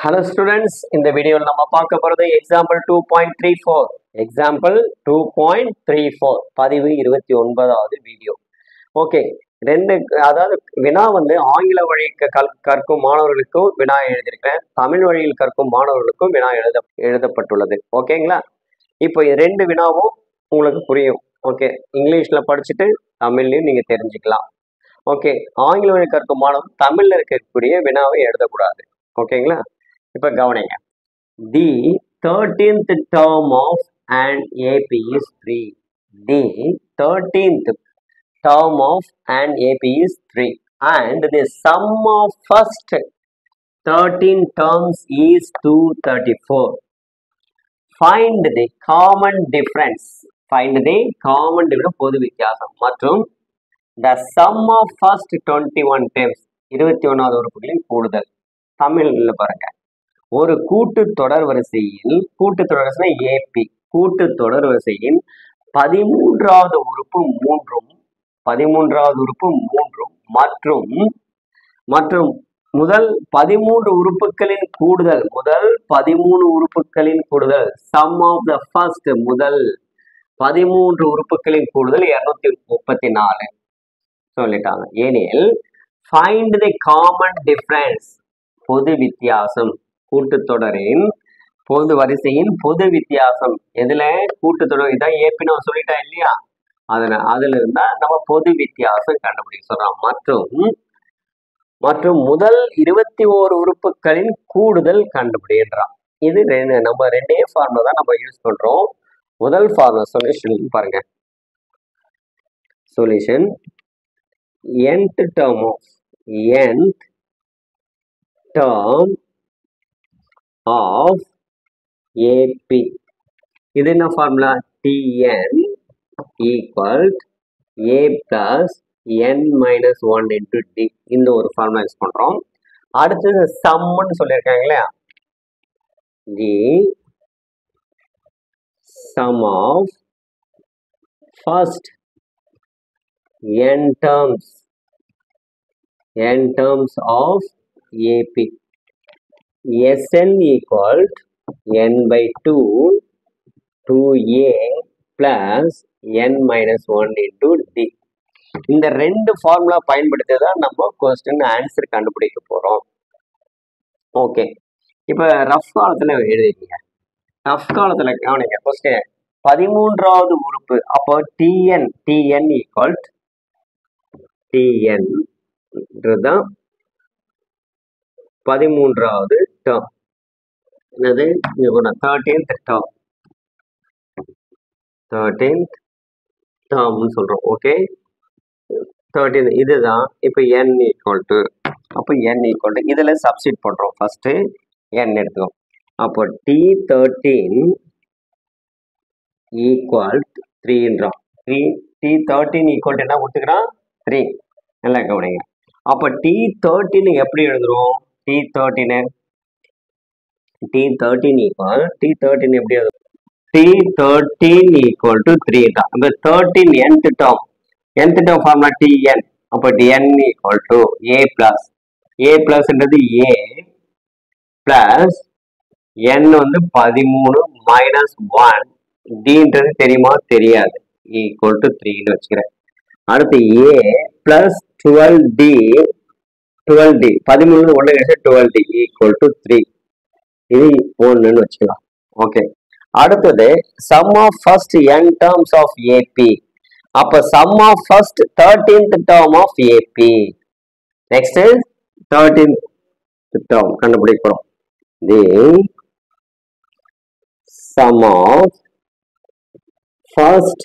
Hello students, in the video நம்ம பார்க்க போறது example 2.34. example 2.34 பதிவு 29வது வீடியோ. ஓகே, அதாவது வினா ஆங்கில வழி கற்கும் மாணவர்களுக்கும் வினா எழுதியிருக்கிறேன், தமிழ் வழியில் கற்கும் மாணவர்களுக்கும் வினா எழுதப்பட்டுள்ளது. ஓகேங்களா? இப்போ ரெண்டு வினாவும் உங்களுக்கு புரியும். ஓகே, இங்கிலீஷ்ல படிச்சுட்டு தமிழ்லையும் நீங்க தெரிஞ்சுக்கலாம். ஓகே, ஆங்கில வழி கற்கும் மாணவன் தமிழ்ல இருக்கக்கூடிய வினாவை எழுதக்கூடாது. ஓகேங்களா? இப்போ கவனிங்க. The 13th term of an AP is 3. The 13th term of an AP is 3 and the sum of first 13 terms is 234. Find the common difference. Find the common difference பொது வித்தியாசம் மற்றும் the sum of first 21 terms 21வது உறுப்புகளின் கூடுதல். தமிழ்ல பாருங்க. ஒரு கூட்டு தொடர் வரிசையில் ஏபி கூட்டு தொடர் வரிசையின் 13வது உறுப்பு 3 மற்றும் முதல் 13 உறுப்புகளின் கூடுதல் சம் ஆஃப் த ஃபர்ஸ்ட் முதல் 13 உறுப்புகளின் கூடுதல் 234 சொல்லிட்டாங்க. ஏனெனில் ஃபைண்ட் தி காமன் டிஃபரன்ஸ் பொது வித்தியாசம், கூட்டுத்தொடரின் பொது வரிசையின் பொது வித்தியாசம். எதுல கூட்டுத்தொடர் இதான் ஏபி நான் சொல்லிட்டேன் இல்லையா, அதுல இருந்தா நம்ம பொது வித்தியாசம் கண்டுபிடிக்க சொல்றோம். மற்றும் முதல் 21 உறுப்புகளின் கூடுதல் கண்டுபிடின்றான். இது நம்ம ரெண்டே ஃபார்முலா தான் நம்ம யூஸ் பண்றோம். முதல் ஃபார்முலா சொல்யூஷன் பாருங்க. Solution nth term of AP. இது என்ன formula? Tn equal A plus n minus 1 into D. இந்த ஒரு ஃபார்முலா யூஸ் பண்றோம். அடுத்தது சம்னு சொல்லியிருக்காங்க இல்லையா, the sum of first n terms of AP. Sn equal n by 2a plus n minus 1 into D. இந்த ரெண்டு ஃபார்முலா பயன்படுத்தி தான் நம்ம கொஸ்டின் ஆன்சர் கண்டுபிடிக்க போறோம். ஓகே, இப்போ ரஃப் காலத்துல எழுதிக்கீங்க. ரஃப் காலத்துல கவனிங்க. கொஸ்டின் 13வது உறுப்பு, அப்போ Tn ஈக்குவல் Tn தான் 13வது டேர்ம். என்னது? 13th டேர்ம்னு சொல்றோம். ஓகே, 13 இதுதான். இப்போ n ஈக்குவல் டு இதுல சப்ஸ்டிட் பண்றோம். First n எடுத்துக்கோம். அப்போ T13 ஈக்குவல் 3ன்றான். T13 ஈக்குவல் என்ன கொடுத்துக்கிறான்? 3. நல்லா கவனிங்க. அப்போ T13 எப்படி எழுதுறோம்? T13 ஈக்குவல் T13 எப்படி எழுதுறோம்? T13 ஈக்குவல் டு 3 தான். இப்போ 13 nth டேர்ம் ஃபார்முலா Tn. அப்போ n equal to A பிளஸ்ன்றது A plus n 13 minus 1 Dன்றது தெரியுமா? தெரியாது. ஈக்குவல் டு 3ன்னு வச்சுக்கிறேன். அடுத்து A பிளஸ் 12D 13 1 கழிச்சு 12D ஈக்குவல் டு 3. இது 1ன்னு வச்சுக்கலாம். ஓகே, அடுத்தது sum of first n terms of AP. அப்ப sum of first 13th term of AP. Next 13th term கண்டுபிடிக்கிறோம். The sum of first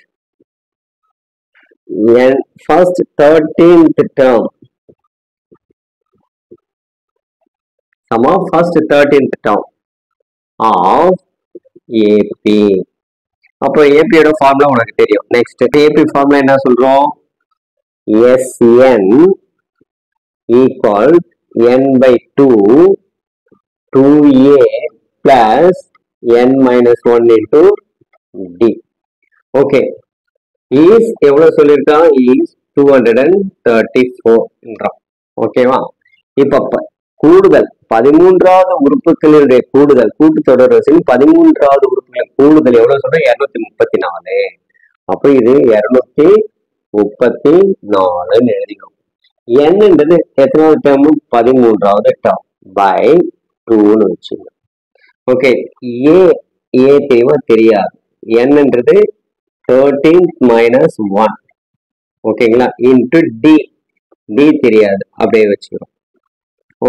13th term of AP. அப்போ AP யோட formula உனக்கு தெரியும். Next AP formula என்ன சொல்றோம்? Sn equal n by 2a plus n minus 1 into D. Okay, is எவ்வளவு சொல்லியிருக்கான்? is 234. ஓகேவா? இப்போ கூடுதல் 13வது உறுப்புகளுடைய கூடுதல் கூட்டுத்தொடர் வரிசையில் 13வது உறுப்புகளின் கூடுதல் எவ்வளவு சொல்றேன் 234. அப்ப இது 234 எழுதிக்கணும். என்னன்றது எத்தனாவது டேர்ம் 13வது டேர்ம் பை 2ன்னு வச்சுக்கணும். ஓகே, ஏ தேவை தெரியாது. என்னன்றது 13 minus 1 ஓகேங்களா இன்டு டி தெரியாது, அப்படியே வச்சுக்கிறோம்.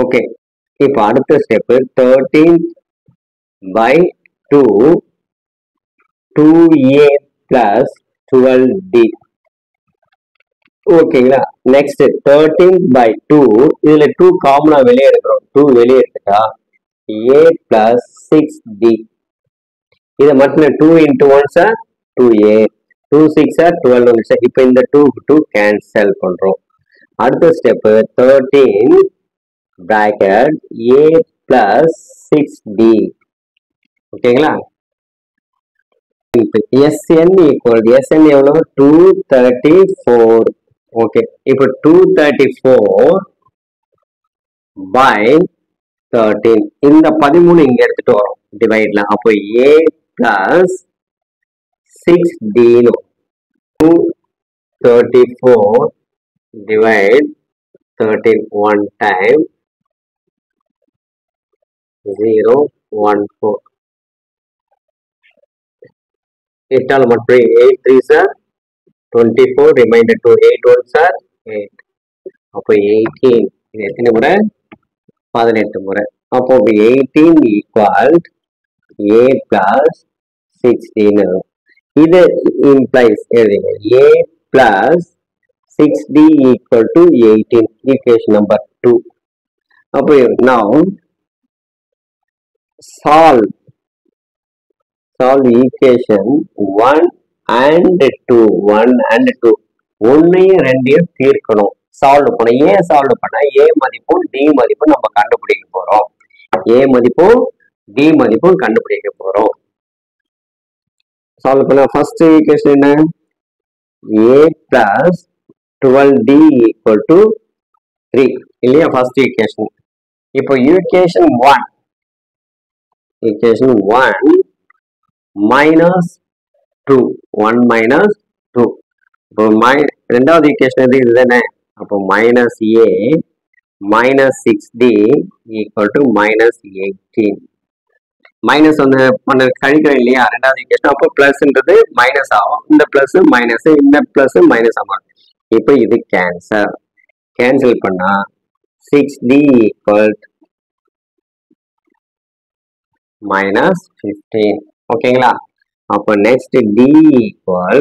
ஓகே, இப்போ அடுத்த step 13 by 2 2a plus 12d. ஓகேங்களா, நெக்ஸ்ட் 13 by 2 இதுல 2 காமனா வெளியே எடுக்கிறோம். 2 வெளியே எடுத்துட்டா a plus 6d. இதை மட்டும் 2 into 1 sir 2a, 2 6 sir 12 sir. இப்போ இந்த 2 கேன்சல் பண்றோம். அடுத்த step 13 bracket a plus 6d. ஓகேங்களா, sn equal sn எவ்வளவு 234. ஓகே, இப்போ 234 by 13 இந்த 13 இங்க எடுத்துட்டு வரோம் டிவைட்ல. அப்போ a plus 6d 234 divide 13 one time 014. எட்டால் மட்டும் 8 3s are 24, remainder to 8 1s are 8. அப்போ 18 இது எத்தனை முறை 18 முறை. அப்போ 18 equal a plus 16. இது implies a plus 6d equal to 18, equation number 2. அப்போ now solve equation 1 and 2. 1 and 2 ஒன்னையும் ரெண்டையும் தீர்க்கணும். சால்வ் பண்ண ஏன் சால்வ் பண்ண a மதிப்பும் d மதிப்பும் நம்ம கண்டுபிடிக்க போறோம். a மதிப்பும் d மதிப்பும் கண்டுபிடிக்க போறோம். சால்வ் பண்ண ஃபர்ஸ்ட் ஈக்குவேஷன் என்ன a plus 12d equal to 3 இல்லையா ஃபர்ஸ்ட் ஈக்குவேஷன். இப்போ ஈக்குவேஷன் 1 minus 2 1 minus 2. இப்போ ரெண்டாவது ஈக்குவேஷன் எது இதுதானே. அப்போ minus a minus 6d equal to minus 18. Minus வந்து பண்ண கழிக்கிறோம் இல்லையா ரெண்டாவது ஈக்குவேஷன். அப்போ பிளஸ்ன்றது மைனஸ் ஆகும், இந்த பிளஸ் மைனஸ், இந்த பிளஸ் மைனஸ் ஆகும். இப்போ இது கேன்சல் பண்ணா 6d equal minus 15. ஓகேங்களா, அப்போ next d equal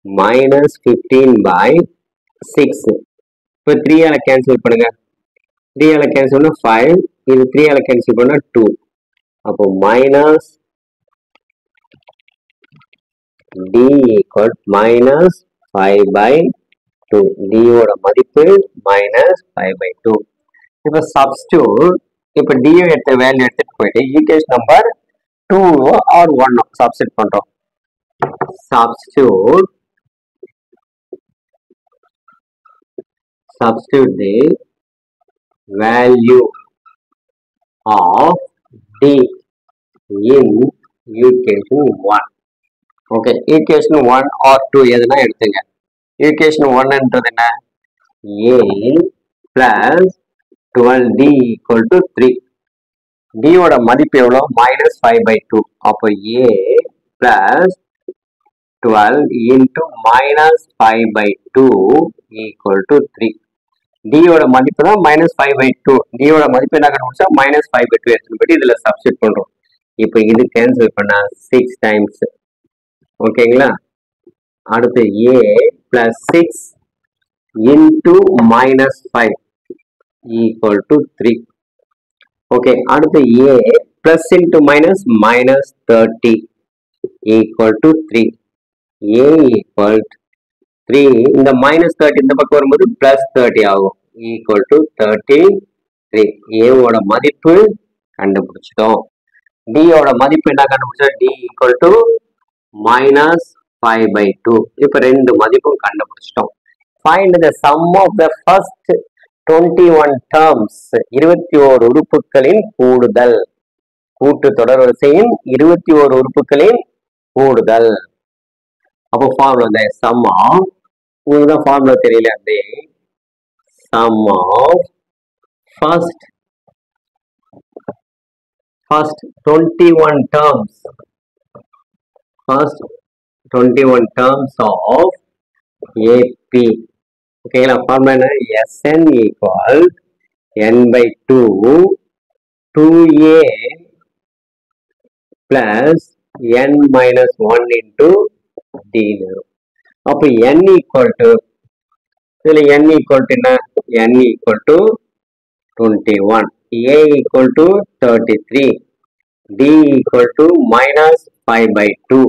minus 15 by 6. இப்போ 3 ஆல கேன்சல் பண்ணுங்க. 3 ஆல கேன்சல் பண்ணா 5, இது 3 ஆல கேன்சல் பண்ணா 2. அப்போ minus d equal minus 5 by 2. d ஓட மதிப்பு minus 5 by 2. இப்போ சப்ஸ்டியூட், இப்போ d எடுத்த வேல்யூ எடுத்துட்டு போயிட்டு ஈக்குவேஷன் நம்பர் 2 or 1 சப்ஸ்டிட் பண்றோம். substitute the value of d in equation 1. okay, equation 1 or 2 எதுனா எடுத்துங்க. equation 1 என்றது என்ன a plus 12d equal to 3. d ஓட மதிப்பு எவ்வளோ minus 5 by 2. அப்போ a plus 12 into minus 5 by 2 equal to 3. d ஓட மதிப்பு தான் minus 5 by 2. d ஓட மதிப்பு என்ன கண்டுபிடிச்சா minus 5 by 2 எடுத்துட்டு போயிட்டு இதுல சப்ஸ்டிட் பண்றோம். இப்போ இது கேன்சல் பண்ணா 6 times. ஓகேங்களா, அடுத்து a plus 6 into minus 5 equal to 3. Okay, அடுத்து a plus into minus minus 30 equal to 3. a equal 3, இந்த minus 30 இந்த பக்கம் வரும்போது plus 30 ஆகும், equal to 33. a ஓட மதிப்பு கண்டுபிடிச்சிட்டோம். d ஓட மதிப்பு என்ன கண்டுபிடிச்சோம் d equal to minus 5 by 2. இப்போ ரெண்டு மதிப்பும் கண்டுபிடிச்சிட்டோம். find the sum of the first 21 terms 21 உறுப்புகளின் கூடுதல். கூட்டு தொடர்வரிசையின் 21 உறுப்புகளின் கூடுதல். அப்போ ஃபார்முலா சம் ஆஃப், உங்களுக்கு தான் ஃபார்முலா தெரியல, அப்படியே sum of first 21 terms, first 21 terms of AP. ஓகேங்களா? ஃபார்முலா என்ன? Sn equal n by 2 2a plus n minus 1 into d. அப்போ n equal to, இதுல n equal to என்ன? n equal to 21, a equal to 33, d equal to minus 5 by 2.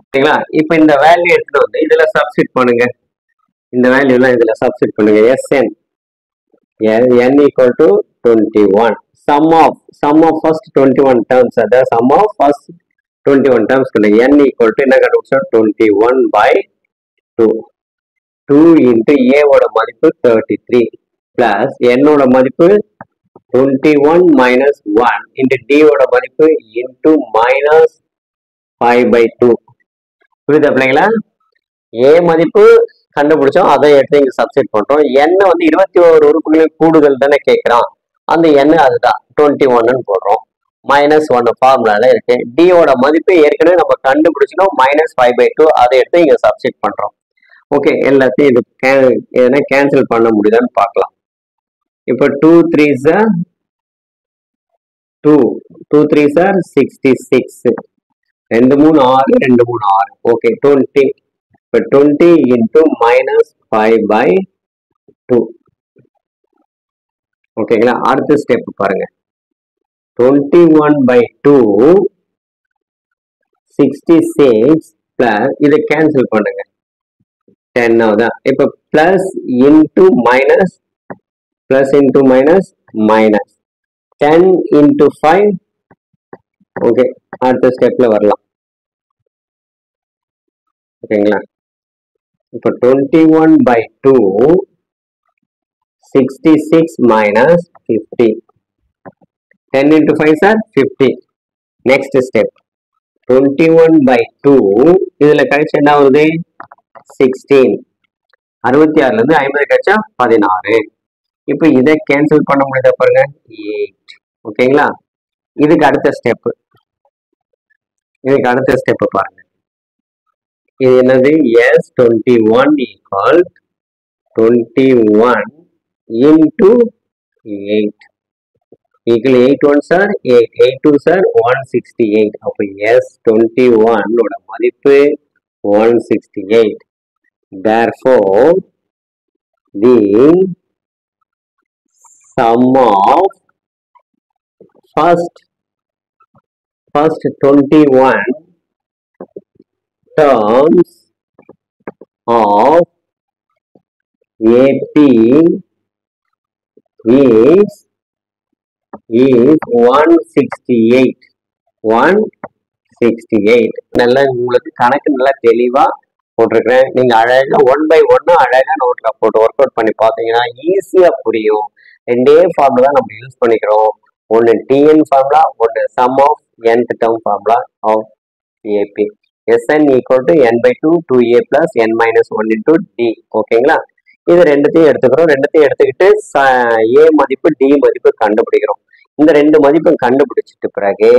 ஓகேங்களா? இப்போ இந்த value எடுத்துட்டு வந்து இதுல சப்ஸ்டிட் பண்ணுங்க. இந்த வேல்யூ எல்லாம் இதுல சப்ஸ்டிட் பண்ணுங்க. Sn n equal to 21. Sum of first 21 terms, அதாவது sum of first 21 terms n equal to என்ன கண்டுபிடிச்சோம்? 21 by 2. 2 into a ஓட மதிப்பு 33 plus n ஓட மதிப்பு 21 minus 1 into d ஓட மதிப்பு into minus 5 by 2. புரியுதா பிள்ளைங்களா? a மதிப்பு கண்டுபிடிச்சோம், அதை எடுத்து இங்க சப்ஸ்டிட் பண்றோம். n வந்து 21 உறுப்புகளின் கூடுதல் தானே கேட்கிறான், அந்த n அதுதான் 21 போடுறோம். மைனஸ் 1 ஃபார்முலால இருக்கு. d ஓட மதிப்பு ஏற்கனவே நம்ம கண்டுபிடிச்சிடும், minus 5 by 2, அதை எடுத்து இங்க சப்ஸ்டிட் பண்றோம். ஓகே, எல்லாத்தையும் இது எதனா கேன்சல் பண்ண முடியுதான்னு பார்க்கலாம். இப்போ 2 3s are 2, 2 3s are 66, 2 3 6, 2 3 6. Okay, 20. இப்போ 20 into minus 5 by 2. ஓகேங்களா? அடுத்த ஸ்டெப் பாருங்க. 21 by 2 66 plus இதை கேன்சல் பண்ணுங்க. 10 ஆகுதா? இப்போ plus into minus, plus into minus minus 10 into 5. Okay, அடுத்த ஸ்டெப்ல வரலாம். ஓகேங்களா? இப்போ 21 by 2 66 minus 50. 10 into 5 are 50. Next step 21 by 2 இதுல கழிச்சு என்ன வருது? 16. 66ல இருந்து 50 கழிச்சா 16. இப்போ இதை கேன்சல் பண்ண முடியுதா பாருங்க? 8. ஓகேங்களா? இதுக்கு அடுத்த ஸ்டெப், பாருங்க. இது என்னது? S21 equal 21 into 8 equal 8 ones are 8, 8 twos are 168. அப்போ S21 ஓட மதிப்பு 168. Therefore, the sum of first 21 terms of AP is 168. 168. நல்லா உங்களுக்கு கணக்கு நல்லா தெளிவா போட்டிருக்கிறேன். நீங்க அழகா 1 by 1 அழகா நோட்ல போட்டு ஒர்க் அவுட் பண்ணி பார்த்தீங்கன்னா ஈஸியா புரியும். ரெண்டே ஃபார்முலா நம்ம யூஸ் பண்ணிக்கிறோம். ஒன்னு TN ஃபார்முலா, ஒன்னு sum of nth term formula of AP. Sn equal to n by 2 2a plus n minus 1 into d. ஓகேங்களா? இது ரெண்டுத்தையும் எடுத்துக்கிறோம். ரெண்டுத்தையும் எடுத்துக்கிட்டு a மதிப்பு d மதிப்பு கண்டுபிடிக்கிறோம். இந்த ரெண்டு மதிப்பும் கண்டுபிடிச்சிட்டு பிறகு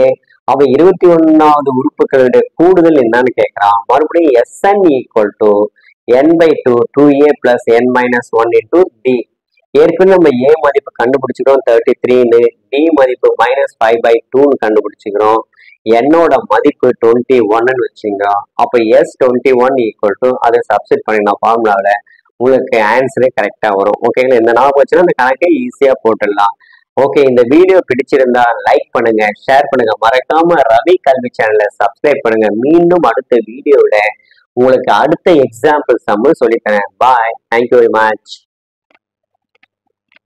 அவ 21வது உறுப்புகளுடைய கூடுதல் என்னன்னு கேட்கிறான். மறுபடியும் Sn equal to n by 2 2a plus n minus 1 into d. ஏற்கனவே நம்ம a மதிப்பு கண்டுபிடிச்சிக்கிறோம் 33ன்னு, d மதிப்பு minus 5 by 2ன்னு கண்டுபிடிச்சிக்கிறோம். என்னோட மதிப்பு 21ன்னு வச்சுக்கிறோம். அப்போ S21 equal to அதை சப்ஸ்டிட் பண்ணினா ஃபார்முலாவில் உங்களுக்கு ஆன்சரே கரெக்டாக வரும். ஓகேங்களா? இந்த ஞாபகம் வச்சுன்னா அந்த கணக்கை ஈஸியாக போட்டுடலாம். ஓகே, இந்த வீடியோ பிடிச்சிருந்தா லைக் பண்ணுங்க, ஷேர் பண்ணுங்க, மறக்காம ரவி கல்வி சேனலை சப்ஸ்கிரைப் பண்ணுங்க. மீண்டும் அடுத்த வீடியோவில் உங்களுக்கு அடுத்த எக்ஸாம்பிள் சம்மு சொல்லித்தரேன். பாய், தேங்க்யூ வெரி மச்.